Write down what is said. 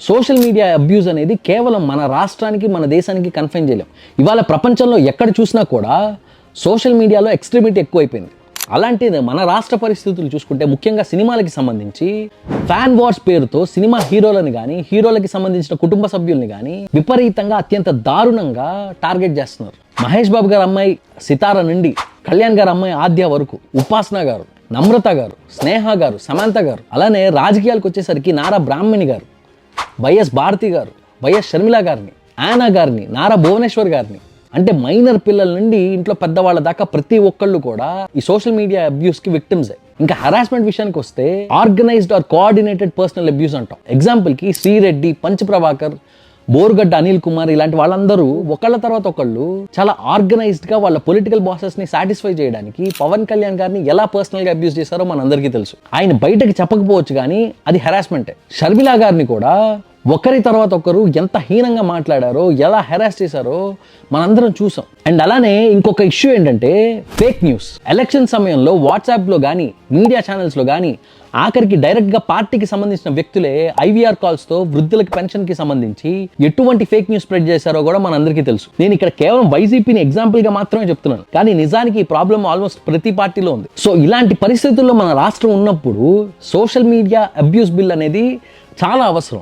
Social media abuse అనేది కేవలం మన రాష్ట్రానికి మన దేశానికి కన్ఫైన్ చేయలేం. ఇవాళ ప్రపంచంలో ఎక్కడ చూసినా కూడా సోషల్ మీడియాలో ఎక్స్ట్రీమిటీ ఎక్కువైపోయింది. అలాంటిది మన రాష్ట్ర పరిస్థితులు చూసుకుంటే ముఖ్యంగా సినిమాలకి సంబంధించి ఫ్యాన్ వార్స్ పేరుతో సినిమా హీరోలని కానీ హీరోలకి సంబంధించిన కుటుంబ సభ్యుల్ని కానీ విపరీతంగా అత్యంత దారుణంగా టార్గెట్ చేస్తున్నారు. మహేష్ బాబు గారు అమ్మాయి సితార నుండి కళ్యాణ్ గారు అమ్మాయి ఆద్య వరకు, ఉపాసన గారు, నమ్రత గారు, స్నేహ గారు, సమంత గారు, అలానే రాజకీయాలకు వచ్చేసరికి నారా బ్రాహ్మణి గారు, వైఎస్ భారతి గారు, వైఎస్ షర్మిల గారిని, ఆనా గారిని, నారా భువనేశ్వర్ గారిని, అంటే మైనర్ పిల్లల నుండి ఇంట్లో పెద్దవాళ్ళ దాకా ప్రతి ఒక్కళ్ళు కూడా ఈ సోషల్ మీడియా అబ్యూస్కి విక్టిమ్సే. ఇంకా హరాస్మెంట్ విషయానికి వస్తే organised or coordinated personal abuse అంటాం. ఎగ్జాంపుల్కి శ్రీరెడ్డి, పంచప్రభాకర్, బోర్గడ్డ అనిల్ కుమార్ ఇలాంటి వాళ్ళందరూ ఒకళ్ళ తర్వాత ఒకళ్ళు చాలా ఆర్గనైజ్డ్గా వాళ్ళ పొలిటికల్ బాసెస్ని సాటిస్ఫై చేయడానికి పవన్ కళ్యాణ్ గారిని ఎలా పర్సనల్గా అబ్యూస్ చేశారో మనందరికీ తెలుసు. ఆయన బయటకి చెప్పకపోవచ్చు కానీ అది హెరాస్మెంటే. షర్మిల గారిని కూడా ఒకరి తర్వాత ఒకరు ఎంత హీనంగా మాట్లాడారో, ఎలా హెరాస్ చేశారో మనందరం చూసాం. అండ్ అలానే ఇంకొక ఇష్యూ ఏంటంటే ఫేక్ న్యూస్. ఎలక్షన్ సమయంలో వాట్సాప్లో కానీ మీడియా ఛానల్స్లో కానీ ఆఖరికి డైరెక్ట్గా పార్టీకి సంబంధించిన వ్యక్తులే ఐవీఆర్ కాల్స్తో వృద్ధులకి పెన్షన్కి సంబంధించి ఎటువంటి ఫేక్ న్యూస్ స్ప్రెడ్ చేశారో కూడా మనందరికీ తెలుసు. నేను ఇక్కడ కేవలం వైసీపీని ఎగ్జాంపుల్గా మాత్రమే చెప్తున్నాను, కానీ నిజానికి ఈ ప్రాబ్లం ఆల్మోస్ట్ ప్రతి పార్టీలో ఉంది. సో ఇలాంటి పరిస్థితుల్లో మన రాష్ట్రం ఉన్నప్పుడు సోషల్ మీడియా అబ్యూస్ బిల్ అనేది చాలా అవసరం.